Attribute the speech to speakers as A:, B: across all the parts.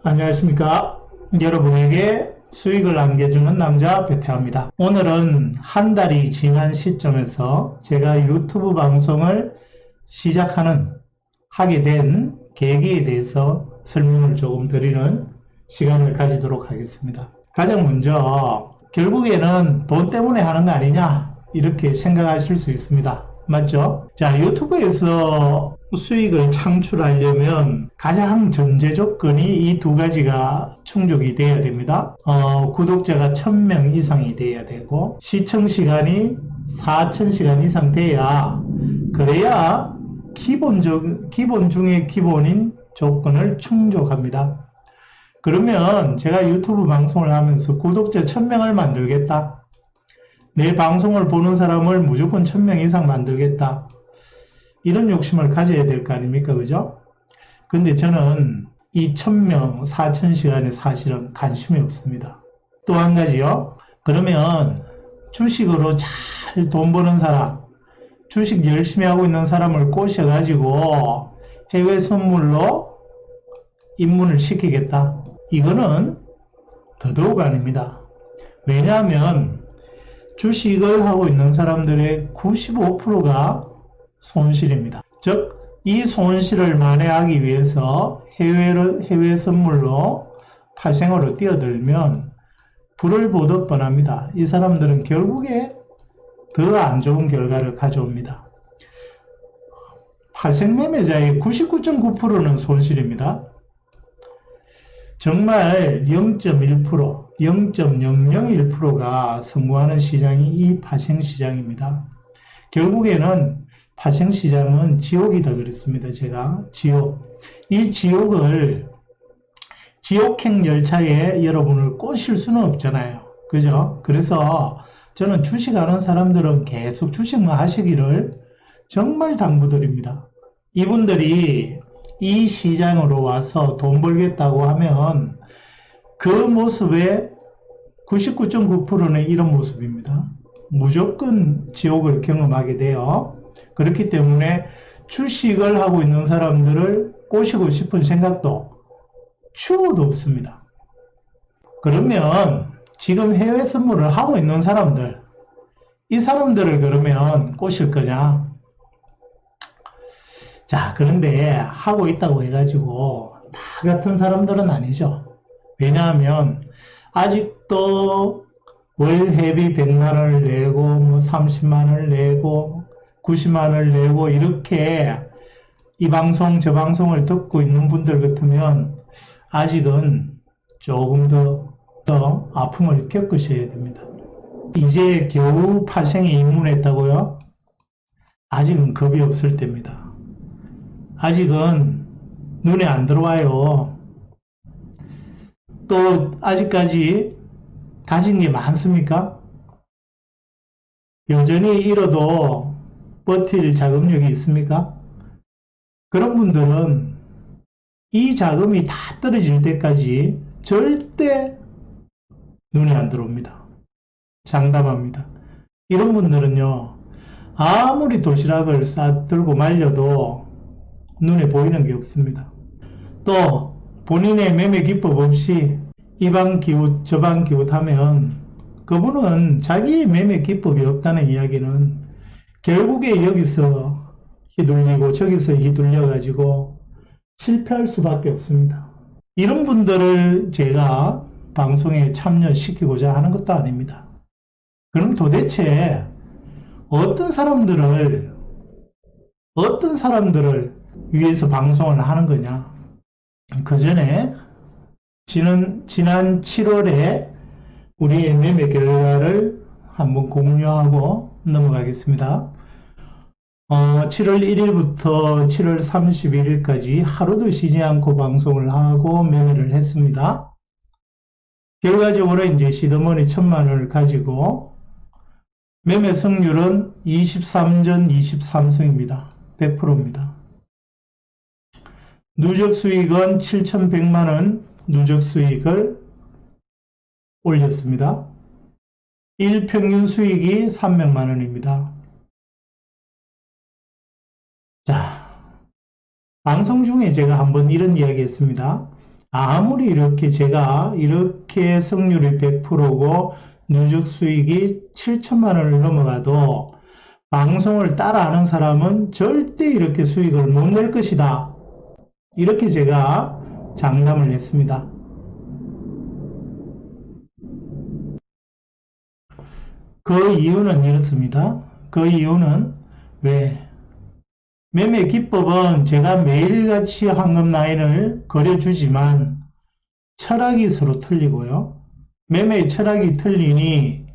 A: 안녕하십니까. 여러분에게 수익을 안겨주는 남자 베테랑입니다. 오늘은 한 달이 지난 시점에서 제가 유튜브 방송을 하게 된 계기에 대해서 설명을 조금 드리는 시간을 가지도록 하겠습니다. 가장 먼저 결국에는 돈 때문에 하는 거 아니냐 이렇게 생각하실 수 있습니다. 맞죠? 자, 유튜브에서 수익을 창출하려면 가장 전제 조건이 이 두 가지가 충족이 돼야 됩니다. 구독자가 1000명 이상이 돼야 되고 시청시간이 4000시간 이상 돼야 그래야 기본 중에 기본인 조건을 충족합니다. 그러면 제가 유튜브 방송을 하면서 구독자 1000명을 만들겠다. 내 방송을 보는 사람을 무조건 1000명 이상 만들겠다. 이런 욕심을 가져야 될 거 아닙니까? 그죠? 근데 저는 이 1000명, 4000시간에 사실은 관심이 없습니다. 또 한 가지요. 그러면 주식으로 잘 돈 버는 사람, 주식 열심히 하고 있는 사람을 꼬셔가지고 해외 선물로 입문을 시키겠다. 이거는 더더욱 아닙니다. 왜냐하면 주식을 하고 있는 사람들의 95%가 손실입니다. 즉, 이 손실을 만회하기 위해서 해외 선물로 파생으로 뛰어들면 불을 보듯 뻔합니다. 이 사람들은 결국에 더 안 좋은 결과를 가져옵니다. 파생 매매자의 99.9%는 손실입니다. 정말 0.1%, 0.001%가 성공하는 시장이 이 파생시장입니다. 결국에는 파생시장은 지옥이다 그랬습니다. 제가 이 지옥행 열차에 여러분을 꼬실 수는 없잖아요. 그죠? 그래서 저는 주식하는 사람들은 계속 주식만 하시기를 정말 당부드립니다. 이분들이 이 시장으로 와서 돈 벌겠다고 하면 그 모습의 99.9%는 이런 모습입니다. 무조건 지옥을 경험하게 돼요. 그렇기 때문에 주식을 하고 있는 사람들을 꼬시고 싶은 생각도 추호도 없습니다. 그러면 지금 해외 선물을 하고 있는 사람들, 이 사람들을 그러면 꼬실 거냐? 자, 그런데 하고 있다고 해가지고 다 같은 사람들은 아니죠. 왜냐하면 아직도 월 회비 100만원을 내고 30만원을 내고 90만원을 내고 이렇게 이 방송 저 방송을 듣고 있는 분들 같으면 아직은 조금 더 아픔을 겪으셔야 됩니다. 이제 겨우 파생에 입문했다고요? 아직은 겁이 없을 때입니다. 아직은 눈에 안 들어와요. 또 아직까지 가진 게 많습니까? 여전히 잃어도 버틸 자금력이 있습니까? 그런 분들은 이 자금이 다 떨어질 때까지 절대 눈에 안 들어옵니다. 장담합니다. 이런 분들은요, 아무리 도시락을 싸들고 말려도 눈에 보이는 게 없습니다. 또 본인의 매매 기법 없이 이방 기웃 저방 기웃 하면 그분은 자기의 매매 기법이 없다는 이야기는 결국에 여기서 휘둘리고 저기서 휘둘려 가지고 실패할 수밖에 없습니다. 이런 분들을 제가 방송에 참여시키고자 하는 것도 아닙니다. 그럼 도대체 어떤 사람들을 위해서 방송을 하는 거냐? 그 전에 지난 7월에 우리의 매매 결과를 한번 공유하고 넘어가겠습니다. 7월 1일부터 7월 31일까지 하루도 쉬지 않고 방송을 하고 매매를 했습니다. 결과적으로 이제 시드머니 1000만원을 가지고 매매 승률은 23전 23승입니다. 100%입니다. 누적 수익은 7100만원 누적 수익을 올렸습니다. 일평균 수익이 300만원입니다. 자, 방송 중에 제가 한번 이런 이야기 했습니다. 아무리 이렇게 제가 이렇게 성률이 100%고 누적 수익이 7천만 원을 넘어가도 방송을 따라하는 사람은 절대 이렇게 수익을 못 낼 것이다. 이렇게 제가 장담을 했습니다. 그 이유는 이렇습니다. 그 이유는 왜? 매매 기법은 제가 매일같이 황금 라인을 그려주지만 철학이 서로 틀리고요. 매매의 철학이 틀리니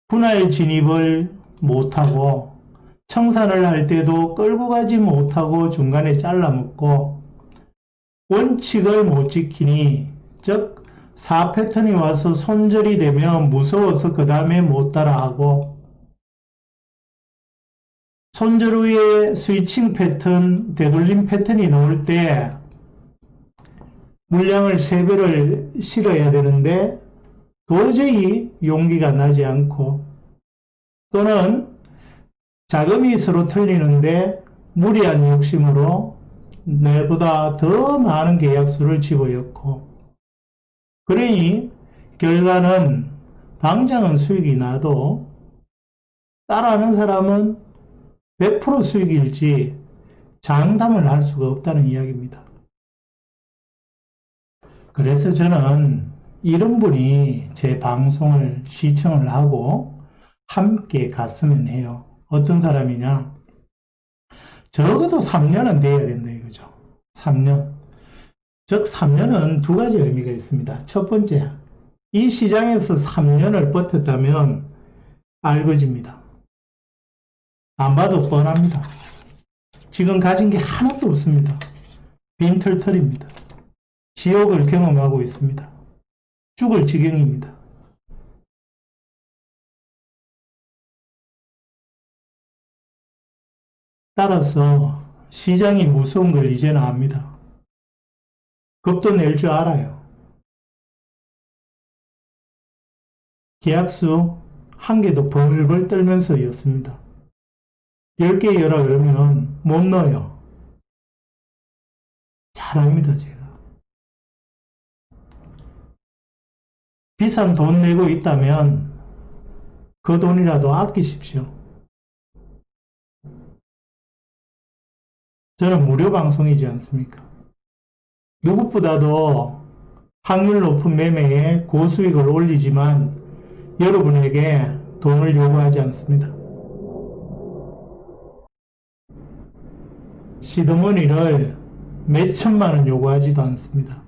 A: 분할 진입을 못하고 청산을 할 때도 끌고 가지 못하고 중간에 잘라먹고 원칙을 못 지키니 즉 4패턴이 와서 손절이 되면 무서워서 그 다음에 못 따라하고 손절 후에 스위칭 패턴, 되돌림 패턴이 나올 때 물량을 3배를 실어야 되는데 도저히 용기가 나지 않고 또는 자금이 서로 틀리는데 무리한 욕심으로 내보다 더 많은 계약수를 집어였고 그러니 결과는 당장은 수익이 나도 따라하는 사람은 100% 수익일지 장담을 할 수가 없다는 이야기입니다. 그래서 저는 이런 분이 제 방송을 시청을 하고 함께 갔으면 해요. 어떤 사람이냐? 적어도 3년은 돼야 된다 이거죠. 3년. 즉 3년은 두 가지 의미가 있습니다. 첫 번째, 이 시장에서 3년을 버텼다면 알거집니다. 안 봐도 뻔합니다. 지금 가진 게 하나도 없습니다. 빈털털입니다. 지옥을 경험하고 있습니다. 죽을 지경입니다. 따라서 시장이 무서운 걸 이제는 압니다. 겁도 낼 줄 알아요. 계약수 한 개도 벌벌 떨면서 였습니다. 10개 열어 그러면 못 넣어요. 잘합니다, 제가. 비싼 돈 내고 있다면 그 돈이라도 아끼십시오. 저는 무료 방송이지 않습니까? 누구보다도 확률 높은 매매에 고수익을 올리지만 여러분에게 돈을 요구하지 않습니다. 시드머니를 몇천만 원 요구하지도 않습니다.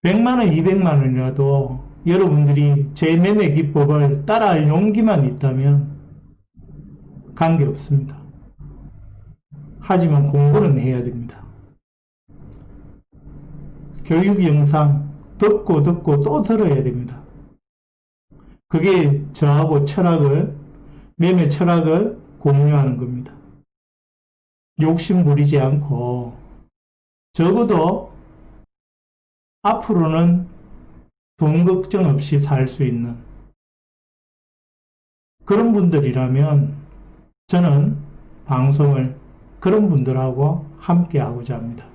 A: 100만 원, 200만 원이라도 여러분들이 제 매매 기법을 따라할 용기만 있다면 관계없습니다. 하지만 공부는 해야 됩니다. 교육 영상 듣고 또 들어야 됩니다. 그게 저하고 매매 철학을 공유하는 겁니다. 욕심 부리지 않고 적어도 앞으로는 돈 걱정 없이 살 수 있는 그런 분들이라면 저는 방송을 그런 분들하고 함께 하고자 합니다.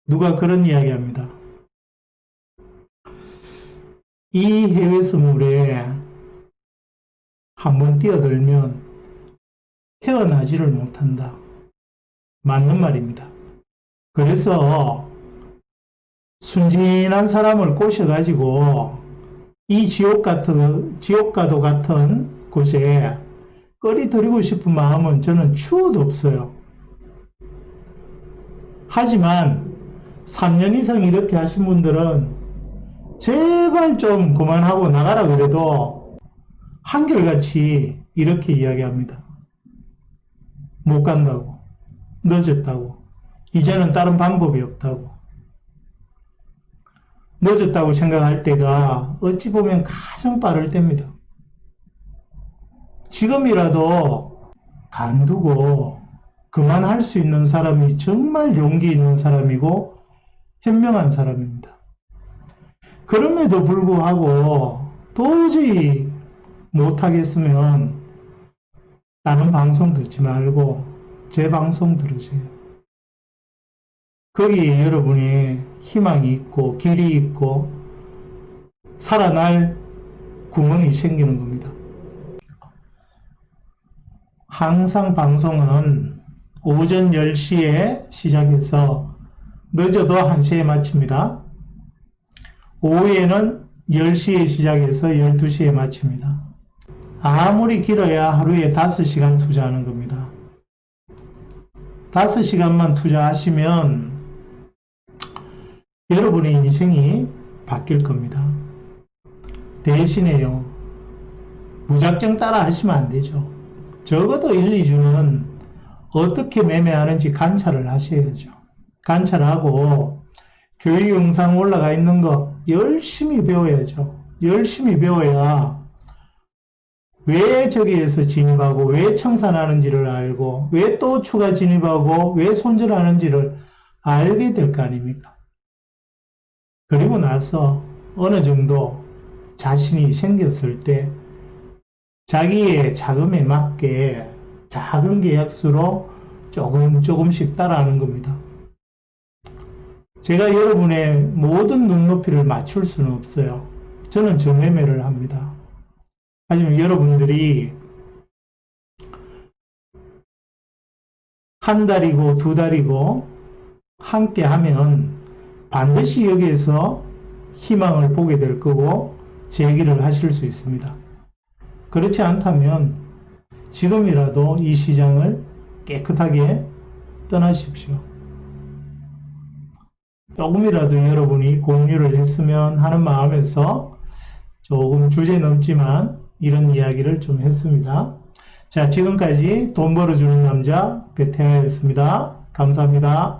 A: 누가 그런 이야기 합니다. 이 해외 선물에 한번 뛰어들면 헤어나지를 못한다. 맞는 말입니다. 그래서 순진한 사람을 꼬셔가지고 이 지옥가도 같은 곳에 끌어들이고 싶은 마음은 저는 추호도 없어요. 하지만 3년 이상 이렇게 하신 분들은 제발 좀 그만하고 나가라 그래도 한결같이 이렇게 이야기합니다. 못 간다고, 늦었다고, 이제는 다른 방법이 없다고. 늦었다고 생각할 때가 어찌 보면 가장 빠를 때입니다. 지금이라도 간두고 그만할 수 있는 사람이 정말 용기 있는 사람이고 현명한 사람입니다. 그럼에도 불구하고 도저히 못하겠으면 다른 방송 듣지 말고 제 방송 들으세요. 거기에 여러분이 희망이 있고 길이 있고 살아날 구멍이 생기는 겁니다. 항상 방송은 오전 10시에 시작해서 늦어도 1시에 마칩니다. 오후에는 10시에 시작해서 12시에 마칩니다. 아무리 길어야 하루에 5시간 투자하는 겁니다. 5시간만 투자하시면 여러분의 인생이 바뀔 겁니다. 대신에요, 무작정 따라 하시면 안 되죠. 적어도 1, 2주는 어떻게 매매하는지 관찰을 하셔야죠. 관찰하고 교육 영상 올라가 있는 거 열심히 배워야죠. 열심히 배워야 왜 저기에서 진입하고 왜 청산하는지를 알고 왜 또 추가 진입하고 왜 손절하는지를 알게 될 거 아닙니까? 그리고 나서 어느 정도 자신이 생겼을 때 자기의 자금에 맞게 작은 계약수로 조금씩 따라하는 겁니다. 제가 여러분의 모든 눈높이를 맞출 수는 없어요. 저는 저매매를 합니다. 하지만 여러분들이 한 달이고 2달이고 함께 하면 반드시 여기에서 희망을 보게 될 거고 재기를 하실 수 있습니다. 그렇지 않다면 지금이라도 이 시장을 깨끗하게 떠나십시오. 조금이라도 여러분이 공유를 했으면 하는 마음에서 조금 주제 넘지만 이런 이야기를 좀 했습니다. 자, 지금까지 돈 벌어주는 남자 배태하였습니다. 감사합니다.